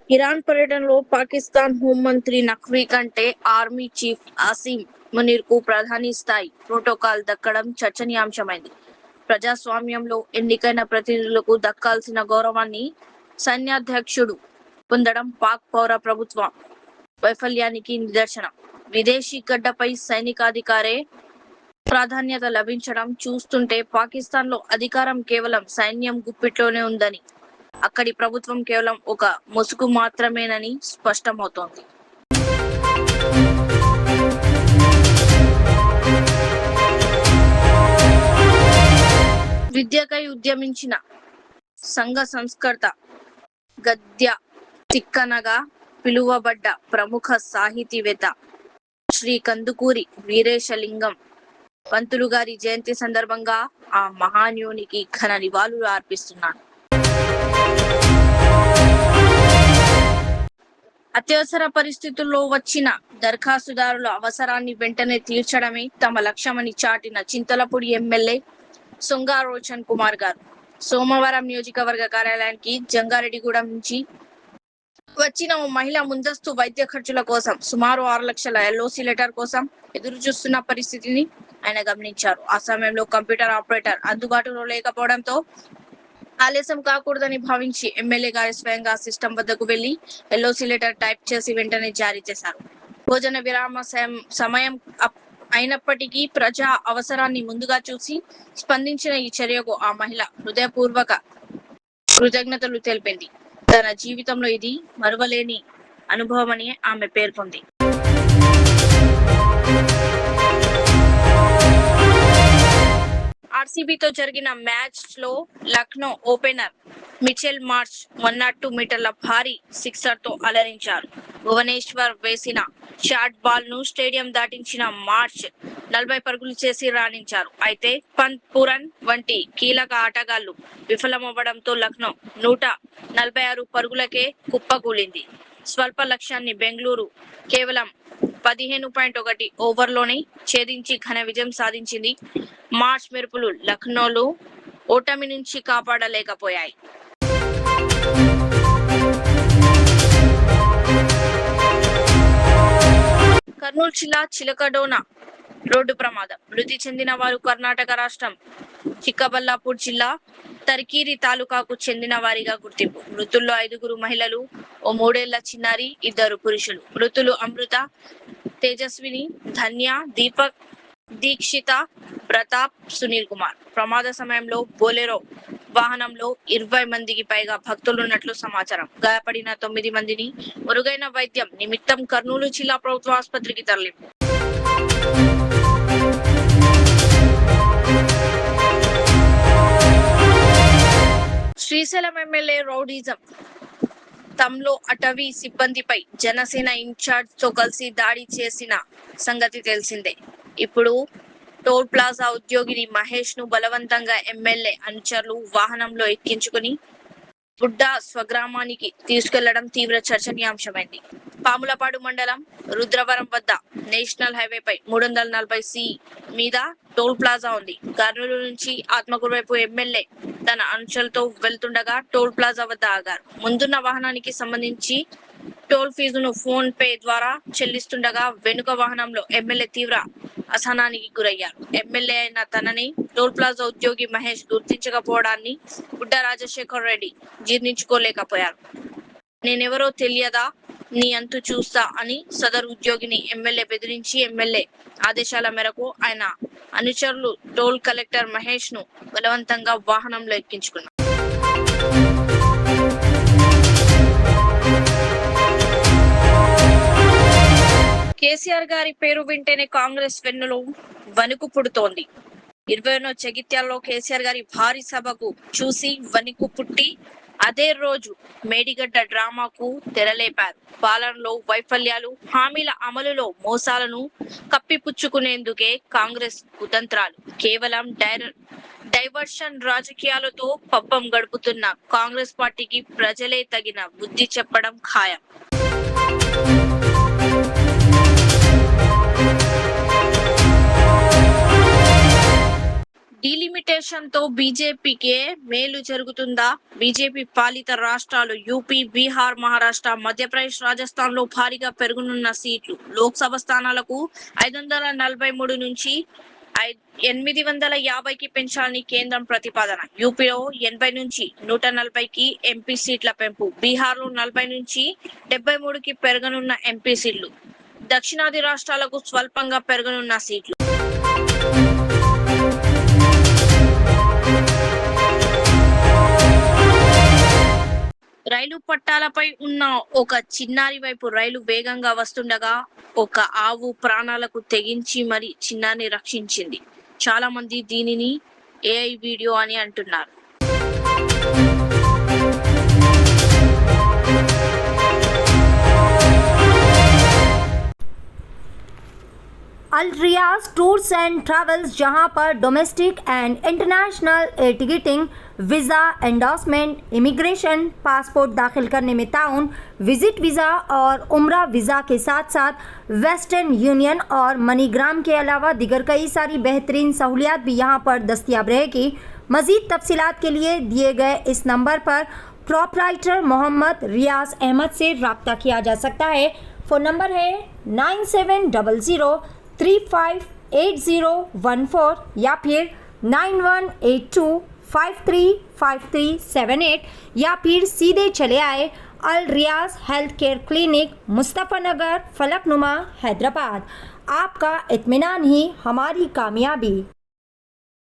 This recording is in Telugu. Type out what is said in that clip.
ఇరాన్ పర్యటనలో పాకిస్తాన్ హోంమంత్రి నఖ్వీ కంటే ఆర్మీ చీఫ్ ఆసిమ్ మునీర్ కు ప్రధాని స్థాయి ప్రోటోకాల్ దక్కడం చర్చనీయాంశమైంది. ప్రజాస్వామ్యంలో ఎన్నికైన ప్రతినిధులకు దక్కాల్సిన గౌరవాన్ని సైన్యాధ్యక్షుడు పొందడం పాక్ పౌర ప్రభుత్వ వైఫల్యానికి నిదర్శనం. విదేశీ గడ్డపై సైనికాధికారే ప్రాధాన్యత లభించడం చూస్తుంటే పాకిస్తాన్ లో అధికారం కేవలం సైన్యం గుప్పిట్లోనే ఉందని, అక్కడి ప్రభుత్వం కేవలం ఒక ముసుగు మాత్రమేనని స్పష్టమవుతోంది. విద్యకై ఉద్యమించిన సంఘ సంస్కర్త, గద్య తిక్కనగా పిలువబడ్డ ప్రముఖ సాహితీవేత్త శ్రీ కందుకూరి వీరేశలింగం పంతులు గారి జయంతి సందర్భంగా ఆ మహానీయునికి ఘన నివాళులు అర్పిస్తున్నాను. అత్యవసర పరిస్థితుల్లో వచ్చిన దరఖాస్తుదారుల అవసరాన్ని వెంటనే తీర్చడమే తమ లక్ష్యమని చాటిన చింతలపూడి ఎమ్మెల్యే సొంగ రోషన్ కుమార్ గారు సోమవారం నియోజకవర్గ కార్యాలయానికి జంగారెడ్డిగూడెం నుంచి వచ్చిన ఓ మహిళ ముందస్తు వైద్య ఖర్చుల కోసం సుమారు 6 లక్షల ఎల్ఓసి లెటర్ కోసం ఎదురు చూస్తున్న పరిస్థితిని ఆయన గమనించారు. ఆ సమయంలో కంప్యూటర్ ఆపరేటర్ అందుబాటులో లేకపోవడంతో ఆలస్యం కాకూడదని భావించి ఎమ్మెల్యే గారి స్వయంగా సిస్టమ్ వద్దకు వెళ్లి ఎల్ఓసి లెటర్ టైప్ చేసి వెంటనే జారీ చేశారు. భోజన విరామ సమయం అయినప్పటికీ ప్రజా అవసరాన్ని ముందుగా చూసి స్పందించిన ఈ చర్యకు ఆ మహిళ హృదయపూర్వక కృతజ్ఞతలు తెలిపింది. తన జీవితంలో ఇది మరువలేని అనుభవమని ఆమె పేర్కొంది. ఆర్సీబీతో జరిగిన మ్యాచ్ లో లక్నో ఓపెనర్ మిచెల్ మార్ష్ 102 మీటర్ల భారీ సిక్సర్ తో అలరించారు. భువనేశ్వర్ వేసిన షార్ట్ బాల్ ను స్టేడియం దాటించిన మార్ష్ 40 పరుగులు చేసి రాణించారు. అయితే పంత్, పురన్ వంటి కీలక ఆటగాళ్లు విఫలమవ్వడంతో లక్నో 146 పరుగులకే కుప్పకూలింది. స్వల్ప లక్ష్యాన్ని బెంగళూరు కేవలం 15.1 ఓవర్లోనే ఛేదించి ఘన విజయం సాధించింది. మార్చ్ మెరుపులు లక్నోలో ఓటమి నుంచి కాపాడలేకపోయాయి. కర్నూలు జిల్లా చిలకడోన రోడ్డు ప్రమాదం. మృతి చెందిన వారు కర్ణాటక రాష్ట్రం చిక్కబల్లాపూర్ జిల్లా తరికీరి తాలూకాకు చెందిన వారిగా గుర్తింపు. మృతుల్లో 5 మహిళలు, ఓ 3 ఏళ్ల చిన్నారి, 2 పురుషులు. మృతులు అమృత, తేజస్విని, ధన్య, దీపక్, దీక్షిత, ప్రతాప్, సునీల్ కుమార్. ప్రమాద సమయంలో బోలెరో వాహనంలో 20 మందికి పైగా భక్తులున్నట్లు సమాచారం. గాయపడిన 9 మందిని మెరుగైన వైద్యం నిమిత్తం కర్నూలు జిల్లా ప్రభుత్వ ఆసుపత్రికి తరలింపు. శ్రీశైలం ఎమ్మెల్యే రౌడీజం తమ్లో అటవీ సిబ్బందిపై జనసేన ఇన్ఛార్జ్ తో కలిసి దాడి చేసిన సంగతి తెలిసిందే. ఇప్పుడు టోల్ ప్లాజా ఉద్యోగిని మహేష్ ను బలవంతంగా ఎమ్మెల్యే అనుచరులు వాహనంలో ఎక్కించుకుని బుడ్డ స్వగ్రామానికి తీసుకెళ్లడం తీవ్ర చర్చనీయాంశమైంది. పాములపాడు మండలం రుద్రవరం వద్ద నేషనల్ హైవేపై 340C మీద టోల్ ప్లాజా ఉంది. కర్నూలు నుంచి ఆత్మకూరు వైపు ఎమ్మెల్యే తన అనుచరులతో వెళ్తుండగా టోల్ ప్లాజా వద్ద ఆగారు. ముందున్న వాహనానికి సంబంధించి టోల్ ఫీజును ఫోన్ పే ద్వారా చెల్లిస్తుండగా వెనుక వాహనంలో ఎమ్మెల్యే తీవ్ర అసహనానికి గురయ్యారు. ఎమ్మెల్యే అయిన తనని టోల్ ప్లాజా ఉద్యోగి మహేష్ గుర్తించకపోవడాన్ని బుడ్డ రాజశేఖర్ రెడ్డి జీర్ణించుకోలేకపోయారు. నేనెవరో తెలియదా, నీ అంతు చూస్తా అని సదరు ఉద్యోగిని ఎమ్మెల్యే బెదిరించి ఎమ్మెల్యే ఆదేశాల మేరకు ఆయన అనుచరులు టోల్ కలెక్టర్ మహేష్ ను బలవంతంగా వాహనంలో ఎక్కించుకున్నారు. కేసీఆర్ గారి పేరు వింటేనే కాంగ్రెస్ వెన్నులో వణుకు పుడుతోంది. 20వ జగిత్యాలలో కేసీఆర్ గారి భారీ సభకు చూసి వణుకు పుట్టి అదే రోజు మేడిగడ్డ డ్రామాకు తెరలేపారు. పాలనలో వైఫల్యాలు, హామీల అమలులో మోసాలను కప్పిపుచ్చుకునేందుకే కాంగ్రెస్ కుతంత్రాలు. కేవలం డైవర్షన్ రాజకీయాలతో పబ్బం గడుపుతున్న కాంగ్రెస్ పార్టీకి ప్రజలే తగిన బుద్ధి చెప్పడం ఖాయం. డీలిమిటేషన్తో బీజేపీకే మేలు జరుగుతుందా? బీజేపీ పాలిత రాష్ట్రాలు యూపీ, బీహార్, మహారాష్ట్ర, మధ్యప్రదేశ్, రాజస్థాన్లో భారీగా పెరగనున్న సీట్లు. లోక్సభ స్థానాలకు 543 నుంచి 850కి పెంచాలని కేంద్రం ప్రతిపాదన. యూపీలో 80 నుంచి 140కి ఎంపీ సీట్ల పెంపు. బీహార్లో 40 నుంచి 73కి పెరగనున్న ఎంపీ సీట్లు. దక్షిణాది రాష్ట్రాలకు స్వల్పంగా పెరగనున్న సీట్లు. రైలు పట్టాలపై ఉన్న ఒక చిన్నారి వైపు రైలు వేగంగా వస్తుండగా ఒక ఆవు ప్రాణాలకు తెగించి మరి చిన్నారిని రక్షించింది. చాలా మంది దీనిని ఏఐ వీడియో అని అంటున్నారు. अल रियाज टूर्स एंड ट्रैवल्स, जहां पर domestic and international air ticketing, visa endorsement, immigration, passport दाखिल करने में ताउन, विजिट वीज़ा और उम्रा वीज़ा के साथ साथ वेस्टर्न यूनियन और मनीग्राम के अलावा दीगर कई सारी बेहतरीन सहूलियात भी यहां पर दस्तियाब रहेगी। मज़ीद तफसीलात के लिए दिए गए इस नंबर पर प्रोपराइटर मोहम्मद रियाज अहमद से रब्ता किया जा सकता है। फ़ोन नंबर है 9700358014 या फिर 9182535378 या फिर सीधे चले आए अल रियाज हेल्थ केयर क्लिनिक, मुस्तफ़ा नगर, फलकनुमा, हैदराबाद। आपका इत्मीनान ही हमारी कामयाबी।